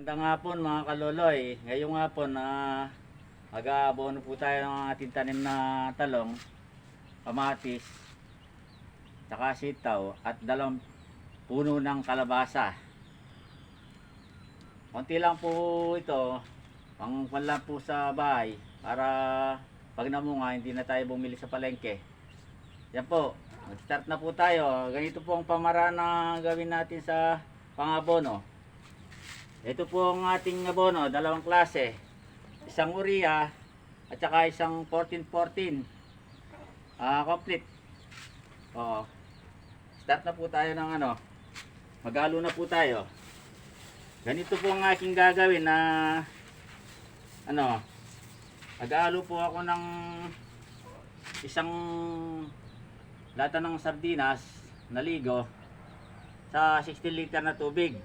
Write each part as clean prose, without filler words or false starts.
Magandang hapon mga kaloloy. Ngayong hapon mag-aabono po tayo ng ating tanim na talong, kamatis, tsaka sitaw at dalawang puno ng kalabasa. Konti lang po ito, pang lang po sa bahay para pag namunga hindi na tayo bumili sa palengke. Yan po, mag-start na po tayo. Ganito po ang pamaraan na gawin natin sa pangabono. Ito po ang ating abono, dalawang klase. Isang urea at saka isang 14-14. Complete. Start na po tayo ng maghalo na po tayo. Ganito po ang aking gagawin na maghalo po ako ng isang lata ng sardinas na ligo sa 60 liter na tubig.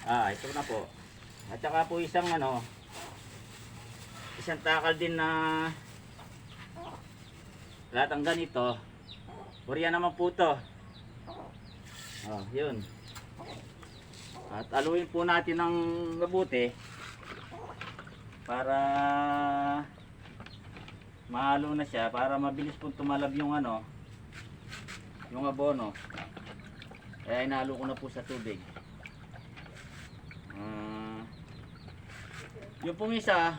Ito na po. At saka po isang takal din na latang ganito. Urea naman po to. Yun. At aluin po natin ng mabuti para mahalo na siya, para mabilis po tumalab yung yung abono. Kaya inalo ko na po sa tubig. Yung pong isa,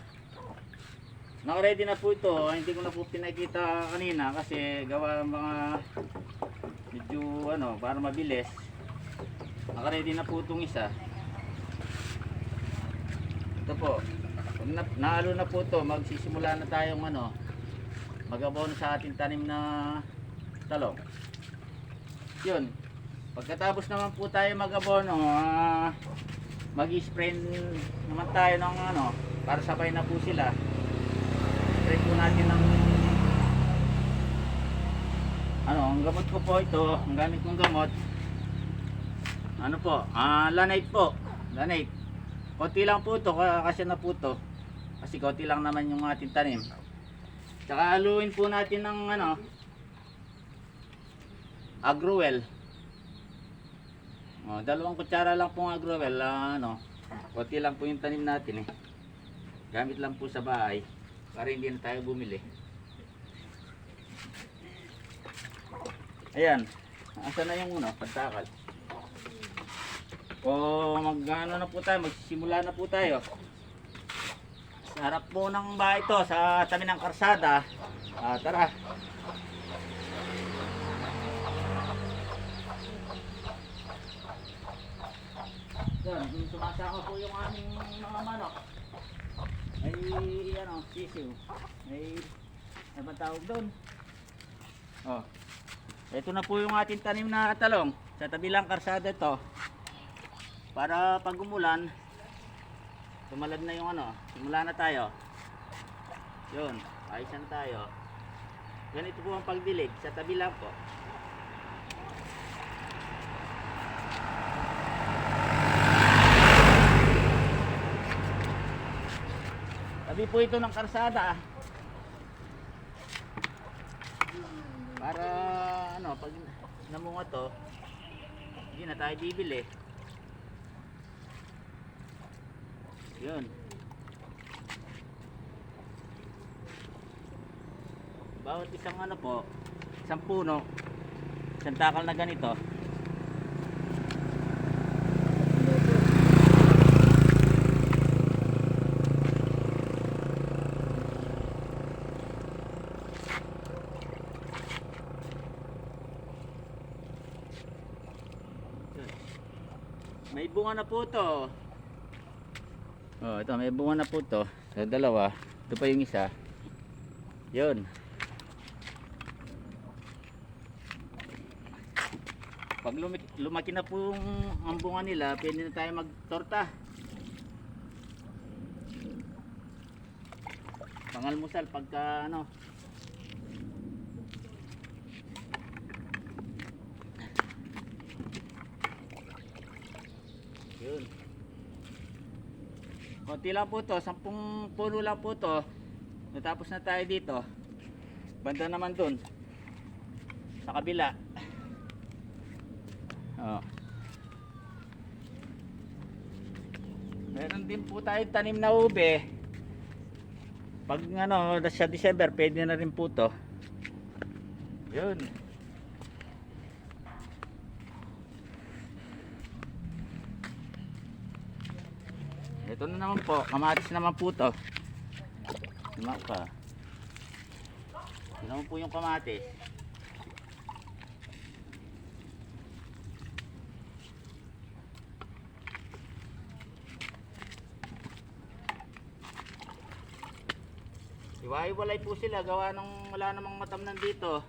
naka-ready na po ito. Hindi ko na po pinakita kanina kasi gawa ng mga medyo para mabilis. Naka-ready na po itong isa. Ito po. Pag naalo na po ito, magsisimula na tayong mag-abono sa ating tanim na talong. Yun. Pagkatapos naman po tayo mag-abono, mag-spray naman tayo ng para sabay na po sila. Spray po natin ng ang gamot ko po ito, ang gamit kong gamot. Lanite po. Lanite. Konti lang po ito kasi na po ito. Kasi konti lang naman yung ating tanim. Tsaka haluin po natin ng Agrowell. Dalawang kutsara lang pong Agrowell. Konti lang po yung tanim natin eh. Gamit lang po sa bahay para hindi na tayo bumili. Ayan. Asa na yung pantakal? Na po tayo, magsisimula na po tayo. Sa harap po ng bahay ito, sa tabi ng karsada. Tara. Doon, sumasaka po yung aming mga manok. Ay, sisiw. Ay, ano ba tawag doon? Ito na po yung ating tanim na talong. Sa tabi lang karsada ito. Para pag umulan, tumalab na yung simula na tayo. Yun, ayos na tayo. Ganito po ang pagdilig, sa tabi lang po. Tabi po ito ng karsada. Para pag namunga to, hindi na tayo bibili. Yun. Bawat isang isang puno, isang takal na ganito. May bunga na po to. Ito may bunga na po to. Sa dalawa, ito pa yung isa. Yun. Pag lumaki na po ang bunga nila, pwede na tayo magtorta. Pangalmusal pagka Yun. Konti lang po to, 10 puno lang po to. Natapos na tayo dito. Banda naman dun sa kabila. din po tayo tanim na ube. Pag ano, sa December, pwede na rin po to. Yun. Ito na naman po, kamatis naman po to. Lima pa. Ito naman po yung kamatis. Iwa-iwalay po sila, gawa ng wala namang matamnan dito.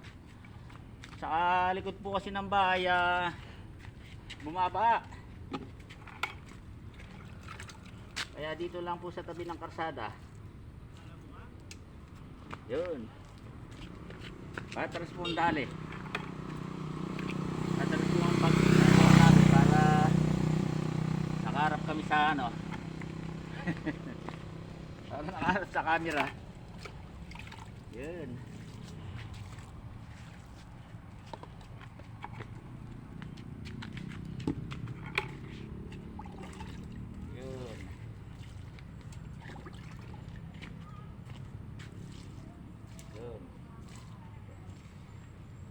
Sa likod po kasi ng bahay, bumaba. Kaya dito lang po sa tabi ng karsada. Yun. Patras po ang dali. Patras po ang pagkakaroon natin para nakaharap kami sa ano. Para nakaharap sa camera. Yun. Yun. Yun.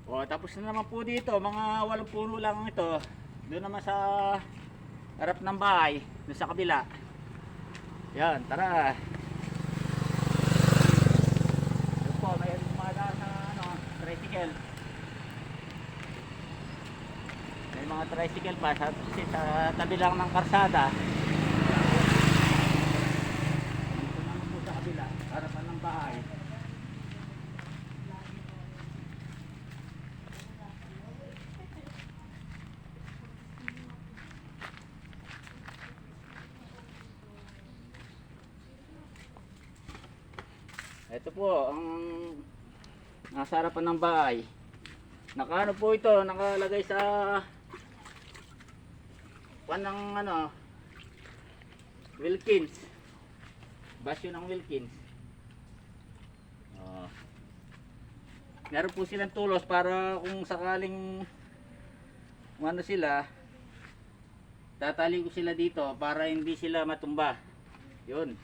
O, tapos na naman po dito, mga 8 puno lang ito. Doon naman sa harap ng bahay, doon sa kabila. Yan, tara. May umadaan na ano, tricycle. May mga tricycle pa sa tabi lang ng karsada. Dito naman po sa kabila, harapan ng bahay. Ito po ang nasa harapan ng bahay. Nakaano po ito, nakalagay sa ng ano, Wilkins. Basyo ng Wilkins. Meron po silang tulos para kung sakaling ano sila, tatali ko sila dito para hindi sila matumba. Yun.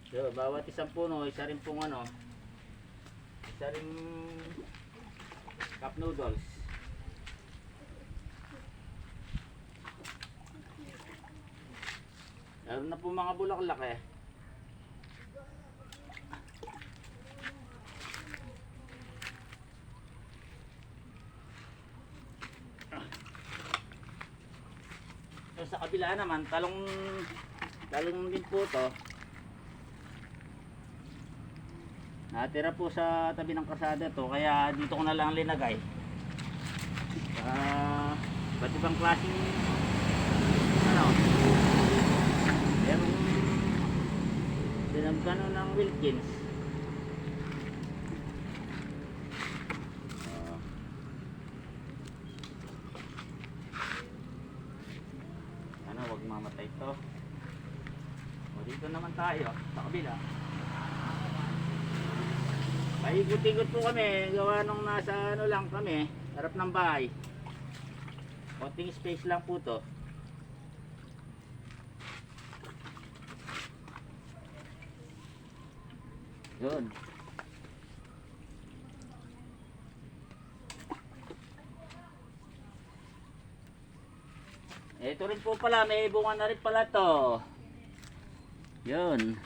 So, bawat isang puno, isa rin pong ano, isa rin cup noodles. Meron na po mga bulaklak eh. So, sa kabila naman, talong din po to. Natira po sa tabi ng kalsada to, kaya dito ko na lang linagay. Ba't ibang klaseng ano, merong dinamgano ng Wilkins. Ano, wag mamatay to. O, dito naman tayo sa kabila. Paikot-ikot po kami, gawa nung nasa ano lang kami, harap ng bahay. Konting space lang po to. Yun. Ito rin po pala, may bunga na rin pala to. Yun.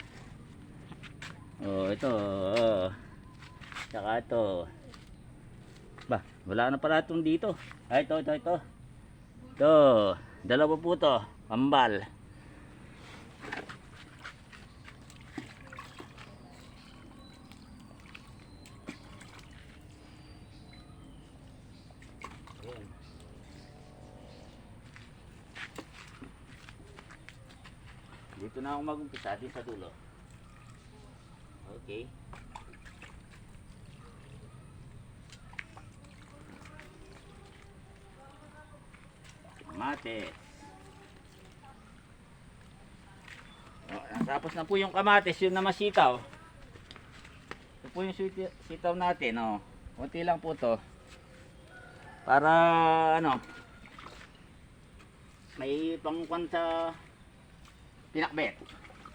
Oh, ito. Oh. Saka ito. Ba, wala na pala itong dito. Ay, ito. Ito, dalawa po to, kambal. Ayan. Dito na ako mag-umpisa, din sa dulo. Okay. Kamatis. Tapos na po yung kamatis, yun na masitaw. Ito po yung sitaw natin, oh. Kunti lang po to. Para ano, may pangkwan sa pinakbet.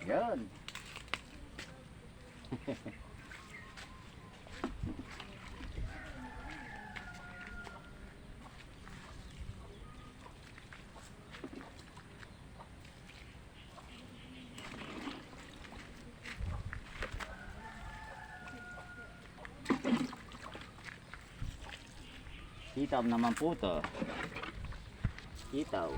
Yan. Sitaw naman po to. Sitaw.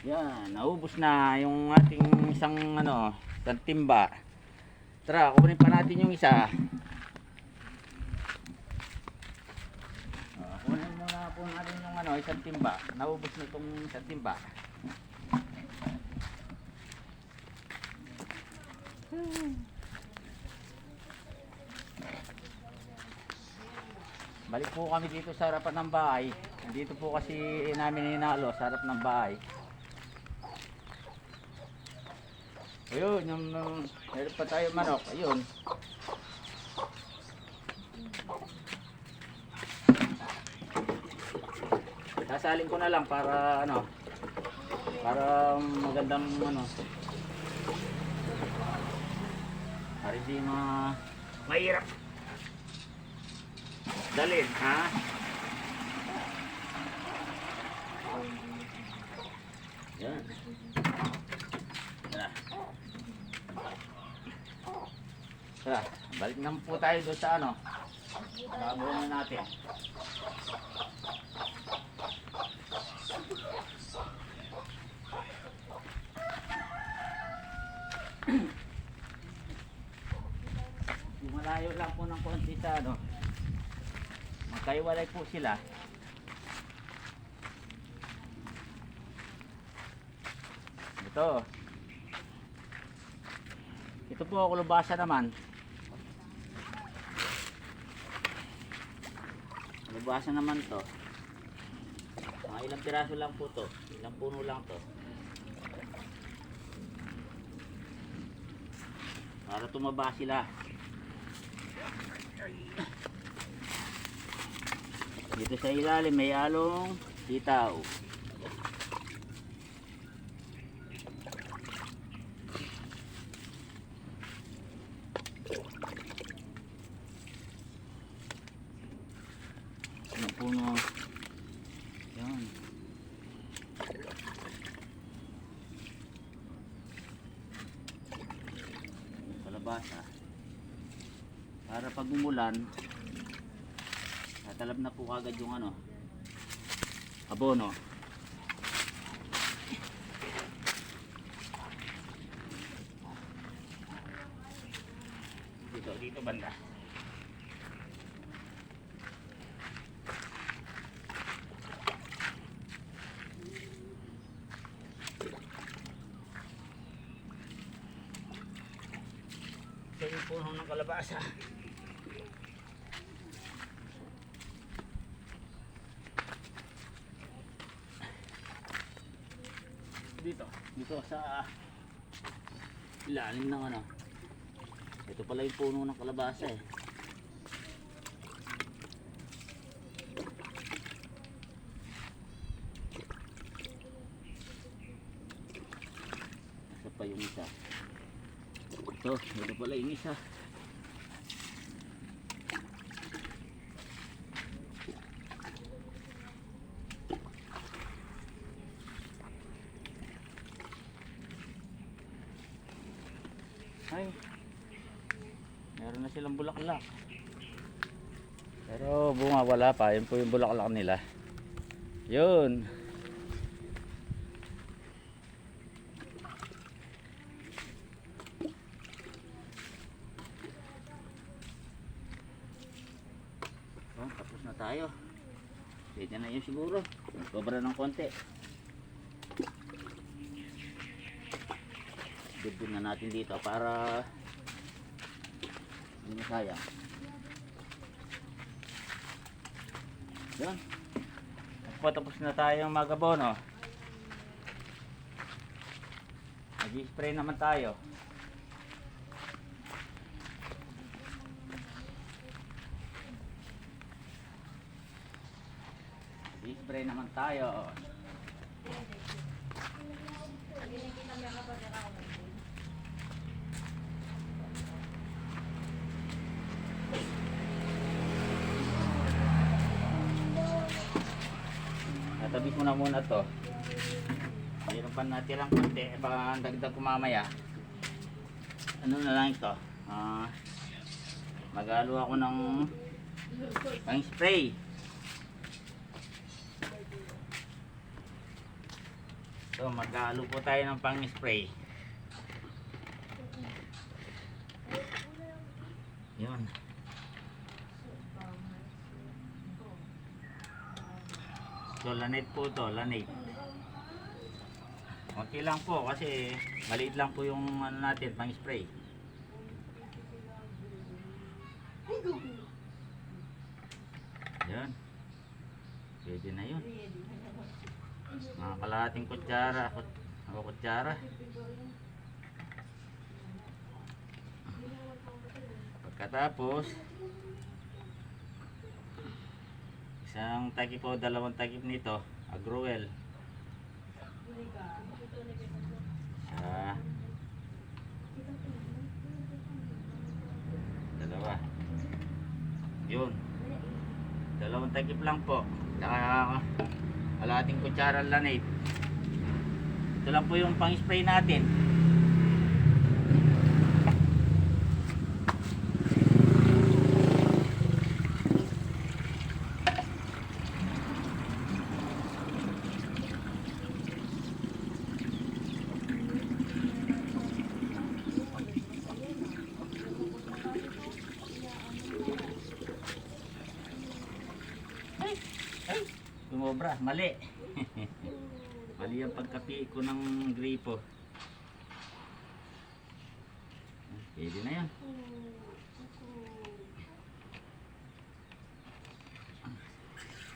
Yan, naubos na yung ating isang isang timba. Tara, kunin pa natin yung isa. Kunin muna po natin yung isang timba. Naubos na itong isang timba. Balik po kami dito sa harapan ng bahay. Dito po kasi namin hinalo sa harap ng bahay. Ayun, yung meron pa tayo manok. Ayun. Sasalin ko na lang para para magandang para hindi mahirap dalhin, ha? Yan. Tara. Tara, balik naman po tayo doon sa babuhan natin. Malayo lang po ng konti sa magkaiwalay po sila. Ito po kulubasa naman. Kulubasa naman to. Mga ilang piraso lang po to. Ilang puno lang to. Para tumaba sila. Dito sa ilalim may along sitaw. Ano puno? Yan. Kalabasa. Para pag umulan tatalab na po kagad yung abono. Dito banda. Ito yung puno ng kalabasa. Dito sa ilalim ng ito pala yung puno ng kalabasa eh. Ito pa yung isa. Ito pala yung isa. Ay, meron na silang bulaklak. Pero bunga wala pa. Yun po yung bulaklak nila. Yun. Oh, tapos na tayo. Pwede na yun siguro. Sobra ng konti. Dibdib na natin dito para hindi masayang. Yan. Tapos na tayong magabono. Mag-spray naman tayo. Spray naman tayo. Natabi ko na muna to. Mayroon pa natirang konti, baka dagdag ko mamaya. Ano na lang ito? Mag-alo ako ng pang spray. So mag-alo po tayo ng pang spray. Yun. So lanet po to, lanet. Konti lang po kasi maliit lang po yung ano natin, pang spray. Yan. Pwede na yun. Mga kalahating kutsara o kutsara. Pagkatapos isang takip o dalawang takip nito Agrowel. Dalawa. Yun. Dalawang takip lang po. Tsaka kalahating kutsara lanate. Ito lang po yung pang-spray natin. Sumobra, mali. Mali ang pagkapi ko ng gripo. Pwede na yan.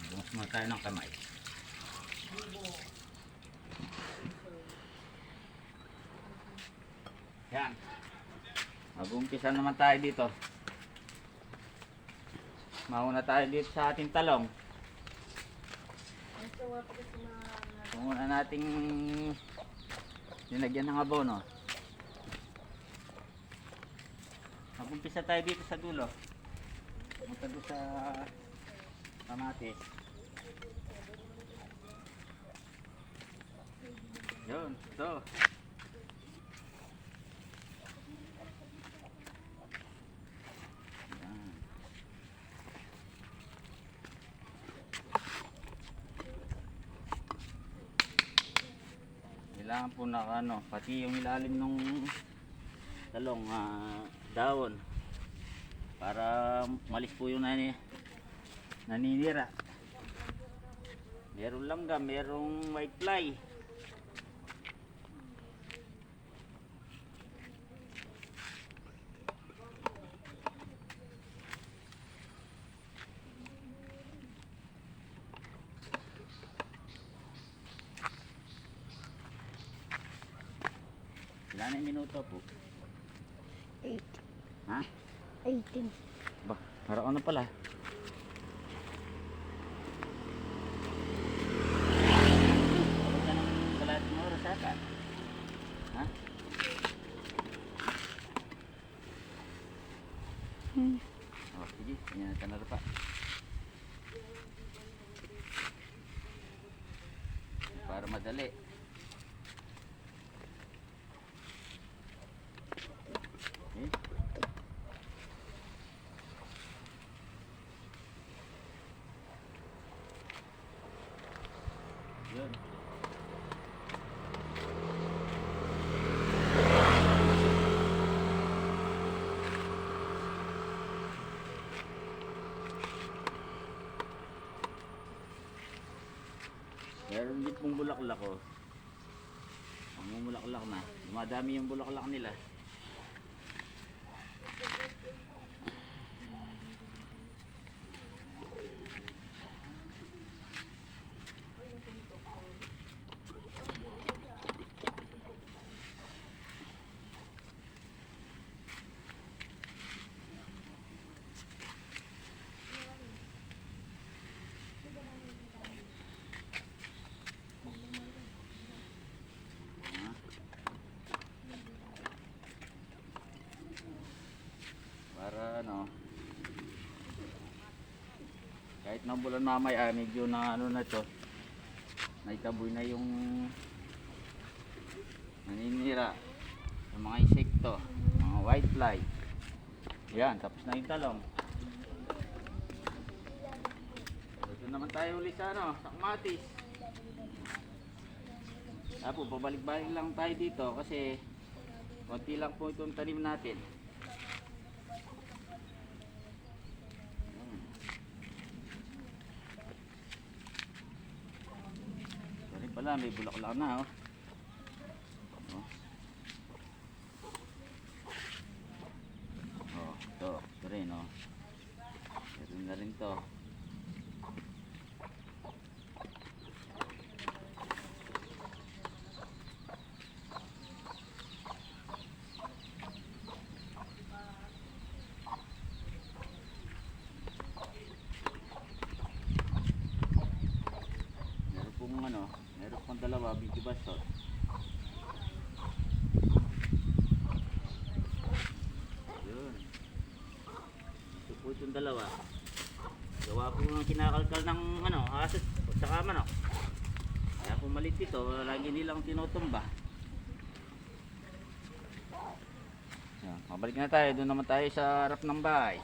Bukas muna tayo ng kamay. Yan. Mag-umpisa naman tayo dito. Mauna tayo dito sa ating talong. Muna nating nilagyan ng abono. Mag-umpisa tayo dito sa dulo. Punta doon sa kamatis. Yun, ito. Kailangan po na ano, pati yung ilalim ng talong dahon para malis po yung naninira. Meron langgam, merong white fly. Ilan ang minuto po? 8. Ha? 18. Ba, harap na pala. Abot ka ng kalahating oras ata. Ha? Oh, sige, yan natin na pa. Para madali. Yun. Meron din pong bulaklak oh. Ang bulaklak na. Dumadami yung bulaklak nila. ano, kahit na bulan mamaya, medyo na ano na to, naitaboy na yung naninira yung mga insekto, mga whitefly. Yan, tapos na yung talong. Dito naman tayo ulit sa ano, sa kamatis. Apo, pabalik-balik lang tayo dito kasi konti lang po itong tanim natin. Sorry pala, may bulaklak na oh. Oh. Oh, ito rin oh. Ito na rin to. Meron pong dalawa, video bastot. Yun. Ito po itong dalawa. Gawa po ng kinakalkal ng ano, aso at saka manok. Kaya po malit ito, lagi nilang tinutumba. Yan, mabalik na tayo, doon naman tayo sa harap ng bahay.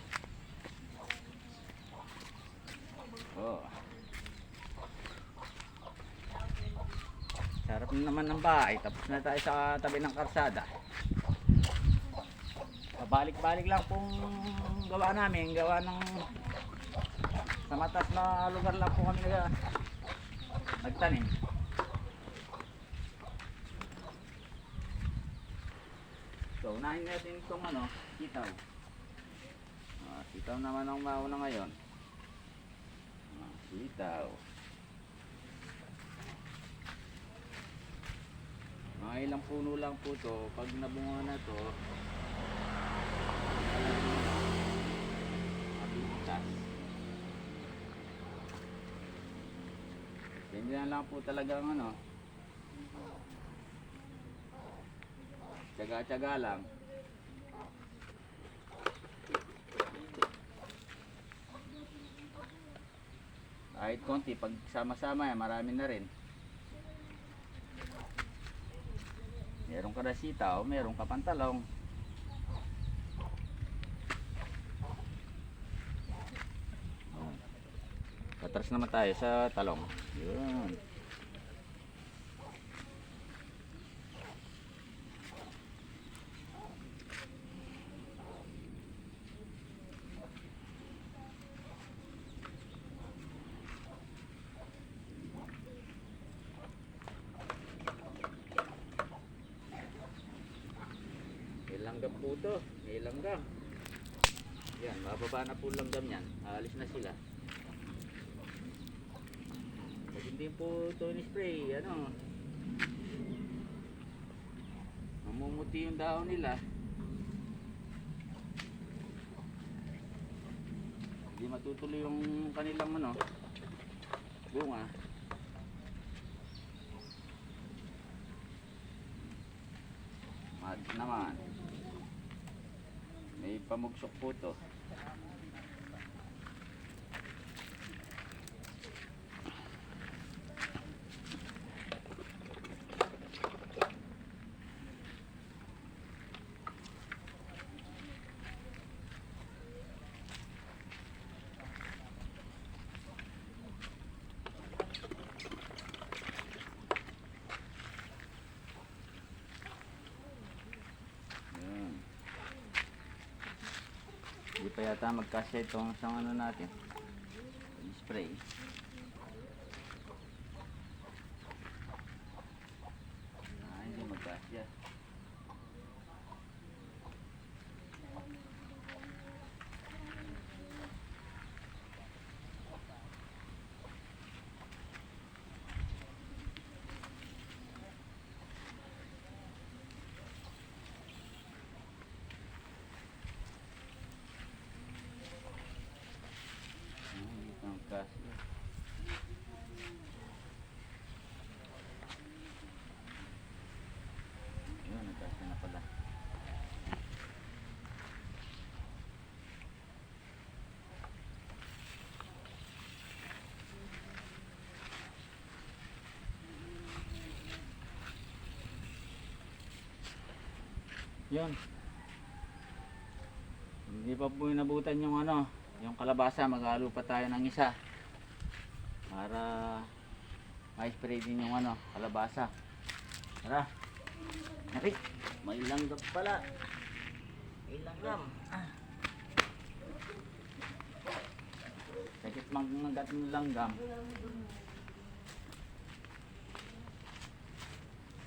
Oh. Sarap na naman ng bahay, tapos na tayo sa tabi ng karsada. Balik-balik lang pong gawa namin, gawa ng sa matas na lugar lang po kami nagtanim. So, unahin natin itong ano, sitaw. Sitaw naman ang mauna ngayon. Sitaw. Mga ilang puno lang po to. Pag nabunga na to, mabibitas. Ganyan lang po talaga ang ano, tsaga-tsaga lang. Kahit konti, pag sama-sama yan, marami na rin. Meron ka na sitaw, meron ka pantalong. Patras naman tayo sa talong. Yun. May langgam po ito. May langgam. Yan, bababa na po langgam yan. Aalis na sila. Pag hindi po ito ni-spray, ano, mamumuti yung dahon nila. Hindi matutuloy yung kanilang ano, bunga. Mad naman. May pamugsok po ito. Hindi pa yata magkasya itong isang ano natin, spray. Hindi magkasya. Magkasya. Yun, nagkasya na pala. Yun. Hindi pa po inabutan yung ano, yung kalabasa. Maghalo pa tayo ng isa. Para ma-spray din yung ano, kalabasa. Tara. Nari, may langgam pala. May langgam. Sakit manggat ng langgam.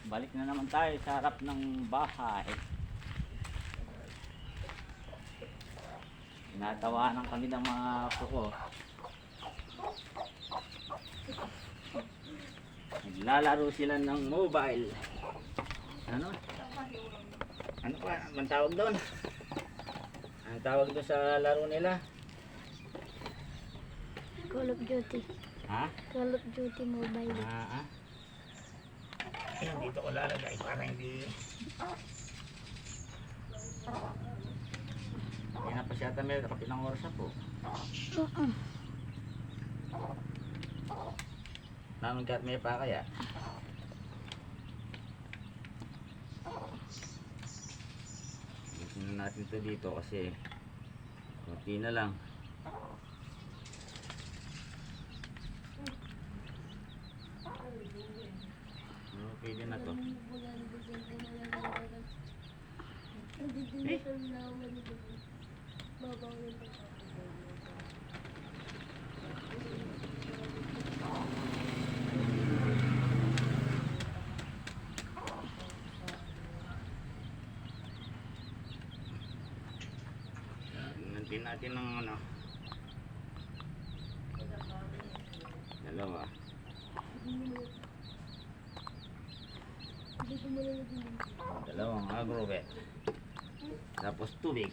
Balik na naman tayo sa harap ng bahay. Tinatawanan kami ng mga kuko. Naglalaro sila ng mobile. Ano? Ano pa? Anong tawag doon? Anong tawag doon sa laro nila? Call of Duty. Ha? Call of Duty Mobile. Ayan, dito ko lalagay para hindi na pa siya may kapilang oras na po. Naman kahit may pa kaya. Isin natin to dito kasi konti na lang. Pwede na to. Nantin natin ng ano. Dalawa. Dalawang agrovet. Tapos tubig.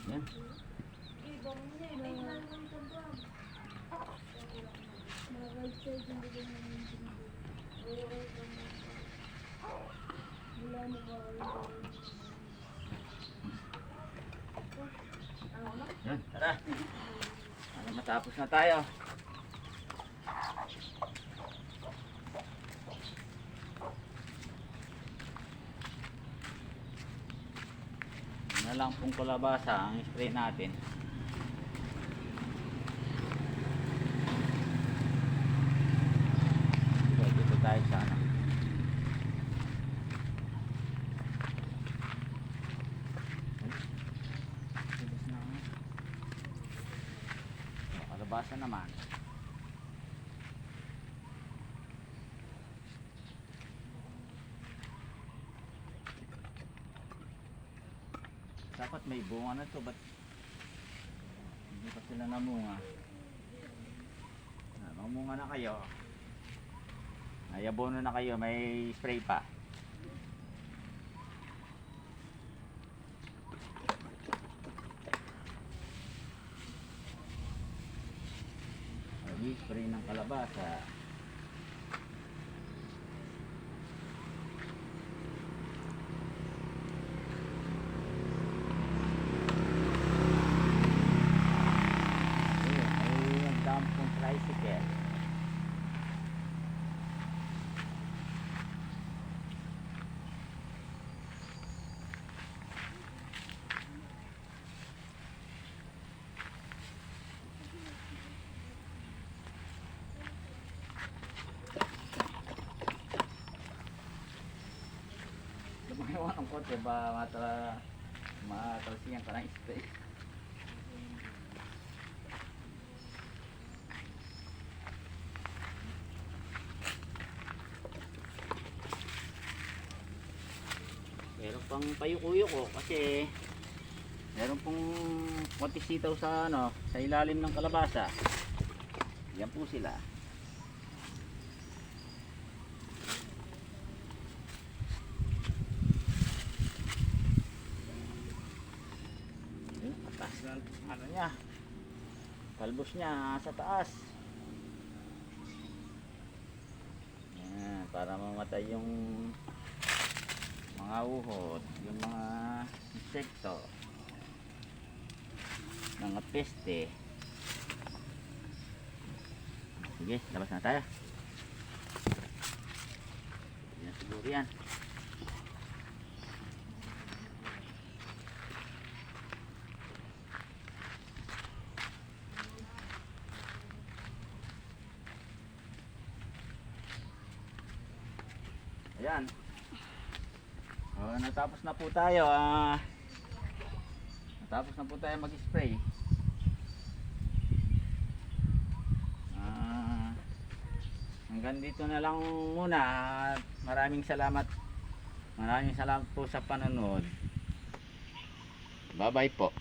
Yan. Yan, tara. Para matapos na tayo. Yun na lang pong kalabasa ang spray natin. Dito tayo sa ano. Kalabasa naman. Dapat may bunga na to, ba't hindi pa sila namunga? Mamunga na kayo. Ay, abono na kayo, may spray pa. Ay, spray ng kalabasa. Tricycle. Lumayawan ang kotse ba matalsiyan ka ng spray. Meron pang payukuyo ko kasi meron pong konti sitaw sa ano, sa ilalim ng kalabasa. Yan po sila. Taas na ano niya. Talbos niya sa taas. Yan, para mamatay yung mga uhod, yung mga insekto. mga peste. Sige, labas na tayo. Yan siguro yan. Ayan. Natapos na po tayo. Natapos na po tayo mag-spray. Hanggang dito na lang muna. At maraming salamat. Maraming salamat po sa panonood. Bye bye po.